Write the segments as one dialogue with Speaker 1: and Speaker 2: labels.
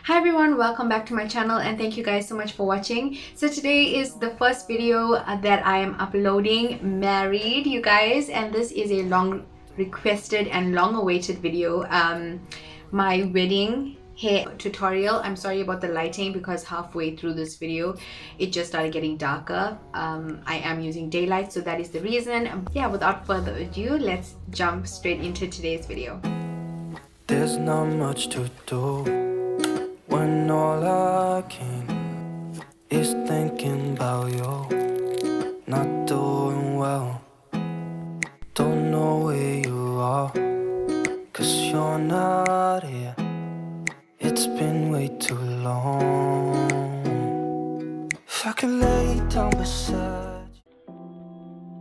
Speaker 1: Hi everyone, welcome back to my channel and thank you guys so much for watching. So today is the first video that I am uploading married, you guys, and this is a long requested and long awaited video. My wedding hair tutorial. I'm sorry about the lighting because halfway through this video it just started getting darker. I am using daylight, so that is the reason. Yeah, without further ado, let's jump straight into today's video.
Speaker 2: There's not much to do when all I can is thinking about you. Not doing well, don't know where you are, 'cause you're not here. It's been way too long. If I could lay down beside you.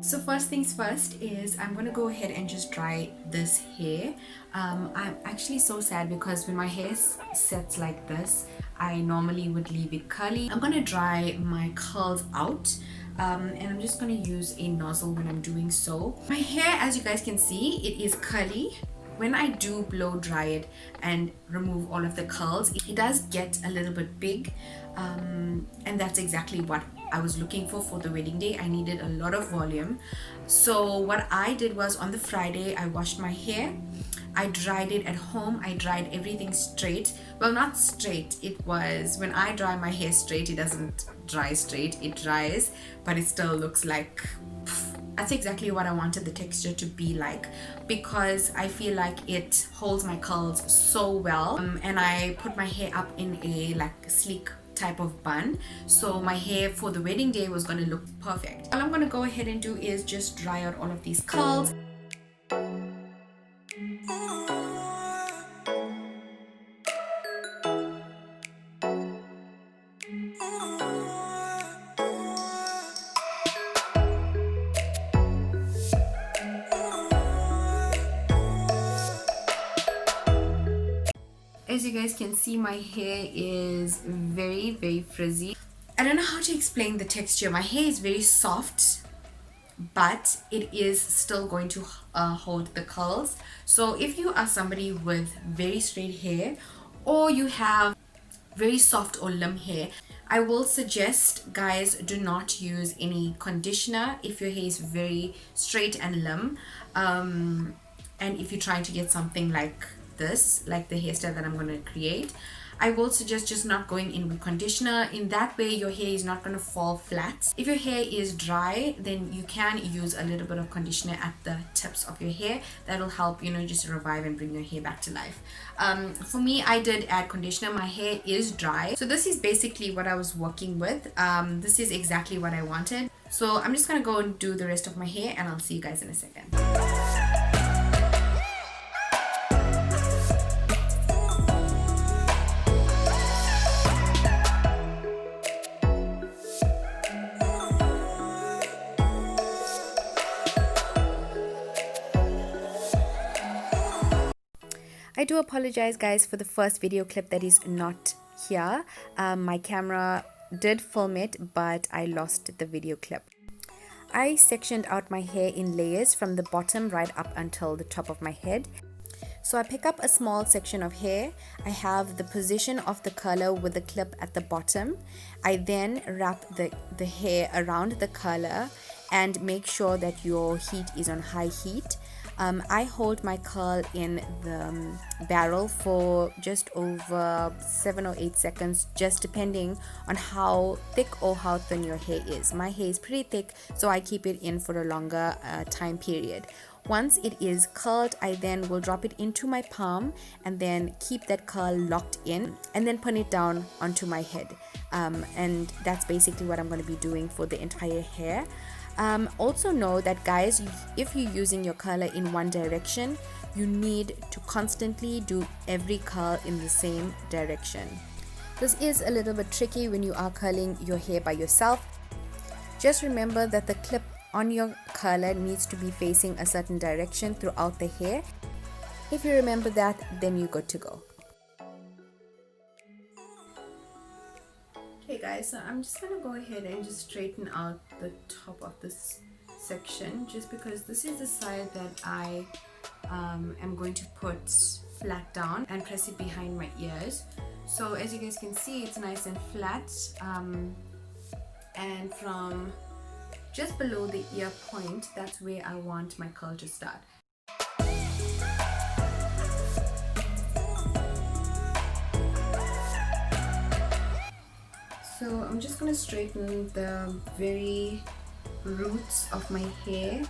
Speaker 1: So first things first is I'm gonna go ahead and just dry this hair. I'm actually so sad because when my hair sets like this, I normally would leave it curly. I'm gonna dry my curls out, and I'm just gonna use a nozzle when I'm doing so. My hair, as you guys can see, it is curly. When I do blow dry it and remove all of the curls, it does get a little bit big, and that's exactly what I was looking for the wedding day. I needed a lot of volume. So what I did was, on the Friday I washed my hair, I dried it at home. I dried everything straight. Well, not straight, it was, when I dry my hair straight, it doesn't dry straight, it dries, but it still looks like, that's exactly what I wanted the texture to be like, because I feel like it holds my curls so well. And I put my hair up in a like sleek type of bun, so my hair for the wedding day was going to look perfect. All I'm going to go ahead and do is just dry out all of these curls. As you guys can see, my hair is very frizzy. I don't know how to explain the texture. My hair is very soft, but it is still going to hold the curls. So if you are somebody with very straight hair, or you have very soft or limp hair, I will suggest, guys, do not use any conditioner if your hair is very straight and limp. And if you're trying to get something like this, like the hairstyle that I'm going to create, I will suggest just not going in with conditioner. In that way your hair is not going to fall flat. If your hair is dry, then you can use a little bit of conditioner at the tips of your hair. That'll help, you know, just revive and bring your hair back to life. For me, I did add conditioner. My hair is dry, so this is basically what I was working with. This is exactly what I wanted. So I'm just gonna go and do the rest of my hair, and I'll see you guys in a second. I do apologize, guys, for the first video clip that is not here. My camera did film it, but I lost the video clip. I sectioned out my hair in layers from the bottom right up until the top of my head. So I pick up a small section of hair. I have the position of the curler with the clip at the bottom. I then wrap the hair around the curler and make sure that your heat is on high heat. I hold my curl in the barrel for just over 7 or 8 seconds, just depending on how thick or how thin your hair is. My hair is pretty thick, so I keep it in for a longer time period. Once it is curled, I then will drop it into my palm and then keep that curl locked in, and then pin it down onto my head. And that's basically what I'm going to be doing for the entire hair. Also know that, guys, if you're using your curler in one direction, you need to constantly do every curl in the same direction. This is a little bit tricky when you are curling your hair by yourself. Just remember that the clip on your curler needs to be facing a certain direction throughout the hair. If you remember that, then you're good to go. Okay guys, so I'm just gonna go ahead and just straighten out the top of this section, just because this is the side that I am going to put flat down and press it behind my ears. So as you guys can see, it's nice and flat, and from just below the ear point, that's where I want my curl to start. So I'm just going to straighten the very roots of my hair,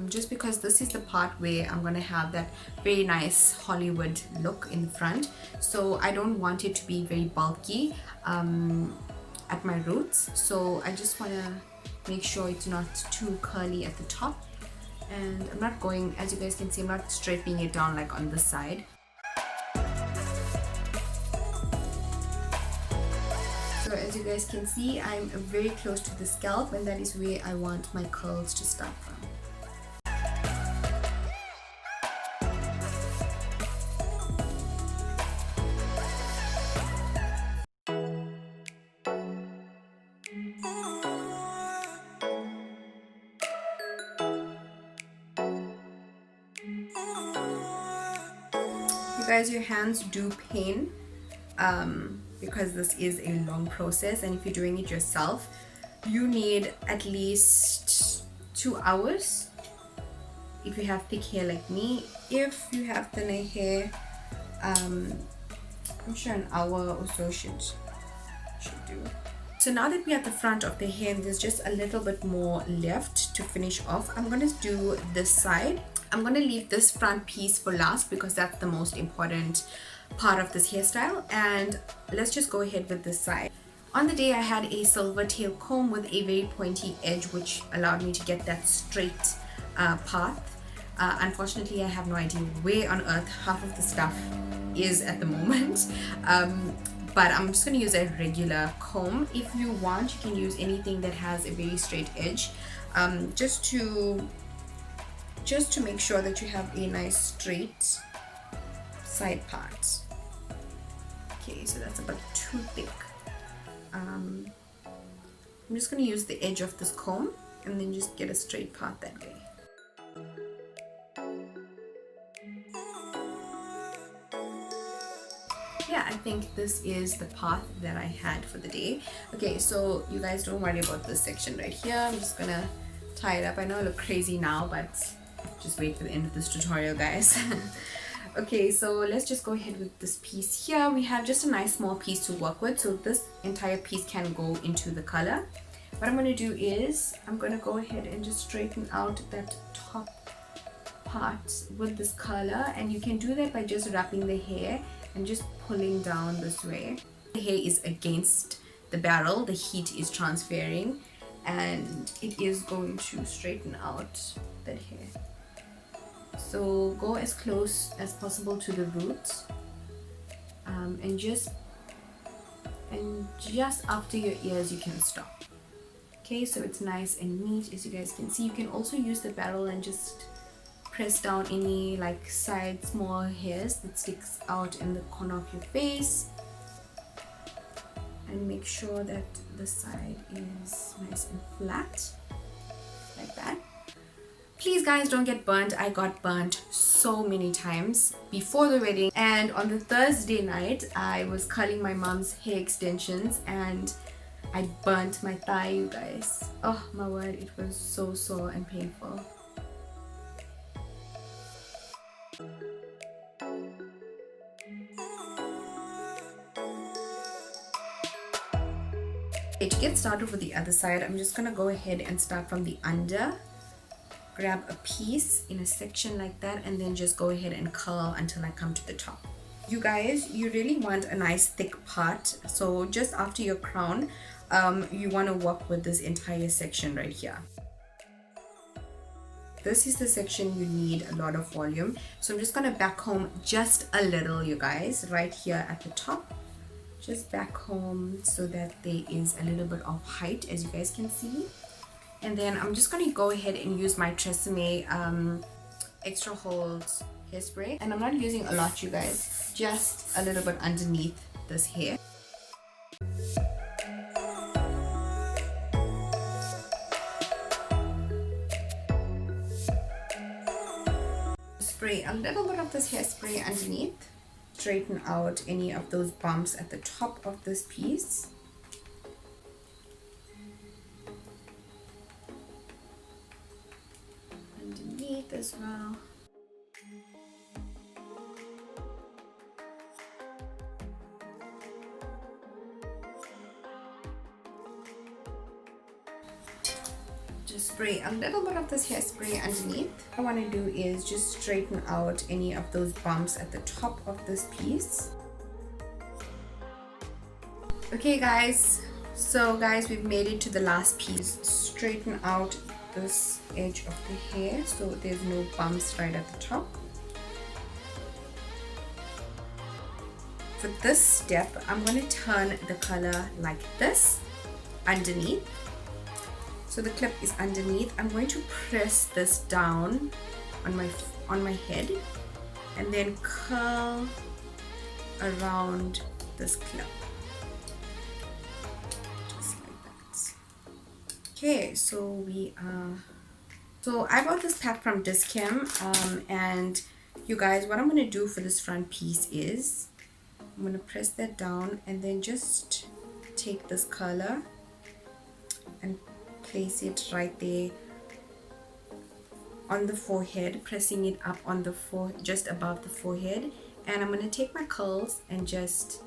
Speaker 1: just because this is the part where I'm going to have that very nice Hollywood look in the front. So I don't want it to be very bulky at my roots. So I just want to make sure it's not too curly at the top. And I'm not going, as you guys can see, I'm not straightening it down like on the side. So as you guys can see, I'm very close to the scalp, and that is where I want my curls to start from. You guys, your hands do pain because this is a long process, and if you're doing it yourself, you need at least 2 hours if you have thick hair like me. If you have thinner hair, I'm sure an hour or so should do. So now that we're at the front of the hair, there's just a little bit more left to finish off. I'm going to do this side. I'm going to leave this front piece for last because that's the most important part of this hairstyle, and let's just go ahead with this side. On the day, I had a silver tail comb with a very pointy edge, which allowed me to get that straight path. Unfortunately, I have no idea where on earth half of the stuff is at the moment, but I'm just going to use a regular comb. If you want, you can use anything that has a very straight edge, just to make sure that you have a nice straight side part. Okay, so that's about too thick. I'm just going to use the edge of this comb and then just get a straight part that way. Yeah, I think this is the path that I had for the day. Okay, so you guys don't worry about this section right here. I'm just gonna tie it up. I know I look crazy now, but just wait for the end of this tutorial, guys. Okay, so let's just go ahead with this piece here. We have just a nice small piece to work with, so this entire piece can go into the color. What I'm going to do is I'm going to go ahead and just straighten out that top part with this color, and you can do that by just wrapping the hair and just pulling down this way. The hair is against the barrel, the heat is transferring, and it is going to straighten out that hair. So go as close as possible to the roots, and just after your ears you can stop. Okay, so it's nice and neat, as you guys can see. You can also use the barrel and just press down any like side small hairs that sticks out in the corner of your face, and make sure that the side is nice and flat like that. Please guys, don't get burnt. I got burnt so many times before the wedding, and on the Thursday night I was curling my mom's hair extensions and I burnt my thigh, you guys. Oh my word, it was so sore and painful. Okay, to get started with the other side, I'm just gonna go ahead and start from the under. Grab a piece in a section like that, and then just go ahead and curl until I come to the top. You guys, you really want a nice thick part, so just after your crown, you want to work with this entire section right here. This is the section you need a lot of volume, so I'm just going to back home just a little, you guys, right here at the top. Just back home so that there is a little bit of height, as you guys can see. And then I'm just going to go ahead and use my Tresemme extra hold hairspray, and I'm not using a lot, you guys, just a little bit underneath this hair. Spray a little bit of this hairspray underneath straighten out any of those bumps at the top of this piece. Underneath as well. Just spray a little bit of this hairspray underneath. What I want to do is just straighten out any of those bumps at the top of this piece. Okay guys, so guys, we've made it to the last piece. Straighten out this edge of the hair so there's no bumps right at the top. For this step, I'm going to turn the color like this underneath. So the clip is underneath. I'm going to press this down on my head and then curl around this clip. Just like that. Okay, so I bought this pack from Dischem, and you guys, what I'm going to do for this front piece is I'm going to press that down and then just take this curler and place it right there on the forehead, pressing it up on the just above the forehead. And I'm going to take my curls and just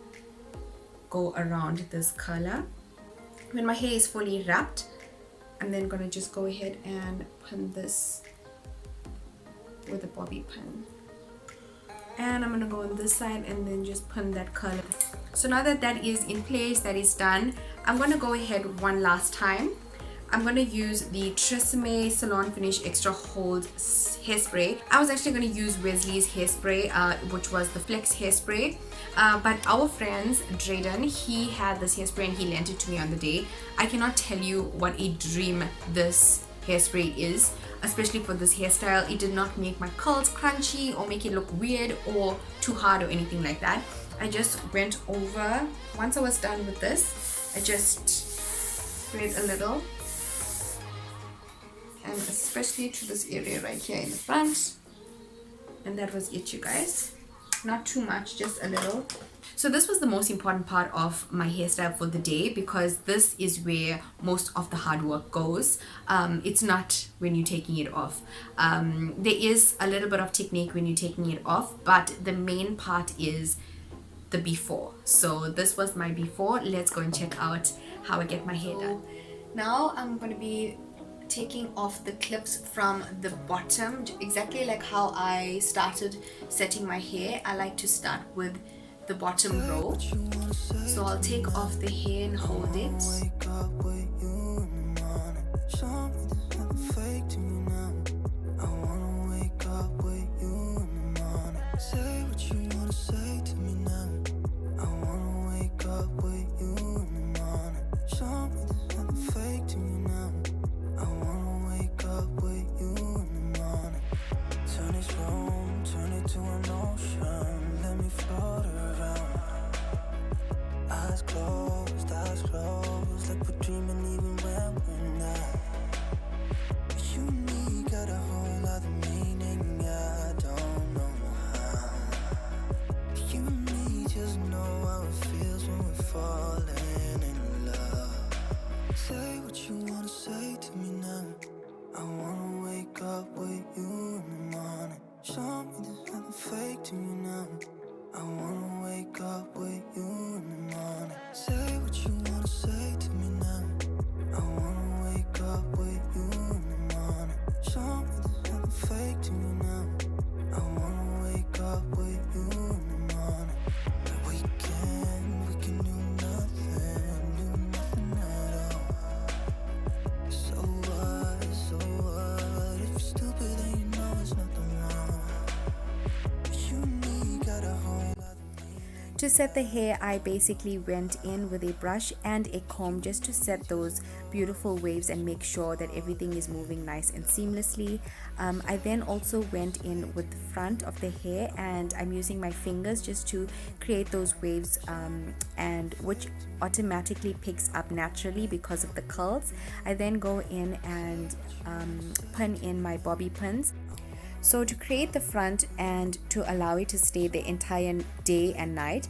Speaker 1: go around this curler. When my hair is fully wrapped, I'm then going to just go ahead and pin this with a bobby pin. And I'm going to go on this side and then just pin that curler. So now that that is in place, that is done, I'm going to go ahead one last time. I'm going to use the Tresemme Salon Finish Extra Hold hairspray. I was actually going to use Wesley's hairspray, which was the Flex hairspray. But our friend Drayden, he had this hairspray and he lent it to me on the day. I cannot tell you what a dream this hairspray is, especially for this hairstyle. It did not make my curls crunchy or make it look weird or too hard or anything like that. I just went over, once I was done with this, I just sprayed a little, and especially to this area right here in the front, and that was it, you guys. Not too much, just a little. So this was the most important part of my hairstyle for the day, because this is where most of the hard work goes. It's not when you're taking it off. There is a little bit of technique when you're taking it off, but the main part is the before. So this was my before. Let's go and check out how I get my hair done. Now I'm going to be taking off the clips from the bottom, exactly like how I started setting my hair. I like to start with the bottom row. So I'll take off the hair and hold it. To set the hair, I basically went in with a brush and a comb just to set those beautiful waves and make sure that everything is moving nice and seamlessly. I then also went in with the front of the hair, and I'm using my fingers just to create those waves, and which automatically picks up naturally because of the curls. I then go in and pin in my bobby pins. So to create the front and to allow it to stay the entire day and night,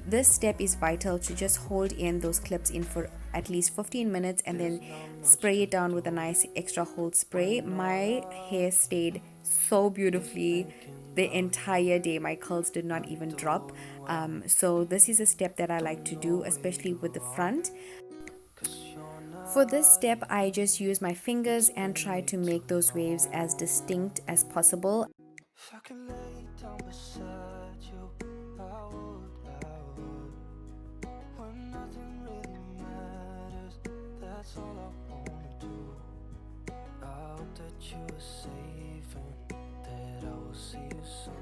Speaker 1: this step is vital to just hold in those clips in for at least 15 minutes and then spray it down with a nice extra hold spray. My hair stayed so beautifully the entire day. My curls did not even drop. So this is a step that I like to do, especially with the front. For this step, I just use my fingers and try to make those waves as distinct as possible.
Speaker 2: If I could lay down beside you, I would. When nothing really matters, that's all I wanna do. I hope that you are safe and that I will see you soon.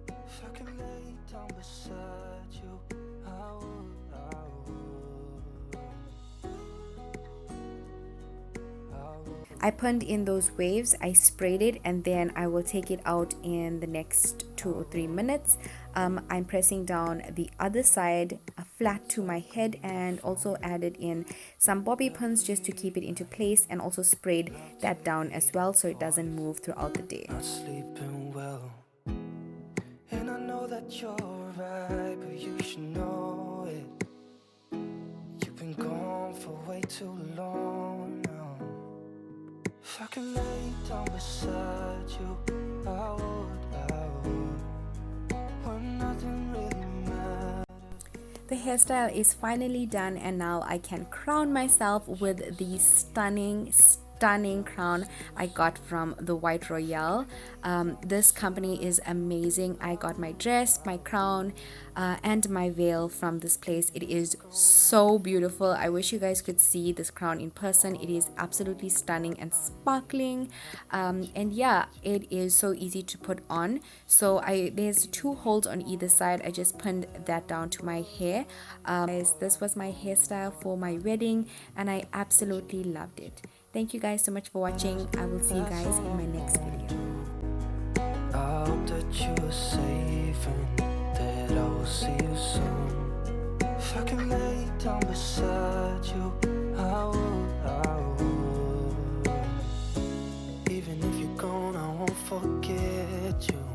Speaker 2: If I could lay down beside you, I would.
Speaker 1: I pinned in those waves, I sprayed it, and then I will take it out in the next 2 or 3 minutes. I'm pressing down the other side flat to my head and also added in some bobby pins just to keep it into place, and also sprayed that down as well so it doesn't move throughout the day.
Speaker 2: Not sleeping well, and I know that you're right, but you should know it. You've been gone for way too long now. If I could lay down beside you, I would. When nothing really matters.
Speaker 1: The hairstyle is finally done, and now I can crown myself with the stunning crown I got from the White Royale. This company is amazing. I got my dress, my crown, and my veil from this place. It is so beautiful. I wish you guys could see this crown in person. It is absolutely stunning and sparkling, and yeah, it is so easy to put on. So there's 2 holes on either side. I just pinned that down to my hair. Guys, this was my hairstyle for my wedding, and I absolutely loved it. Thank you guys so much for watching. I will see you guys in my next video.
Speaker 2: I hope that you are safe and that I will see you soon. If I can lay down beside you, I would. Even if you're gone, I won't forget you.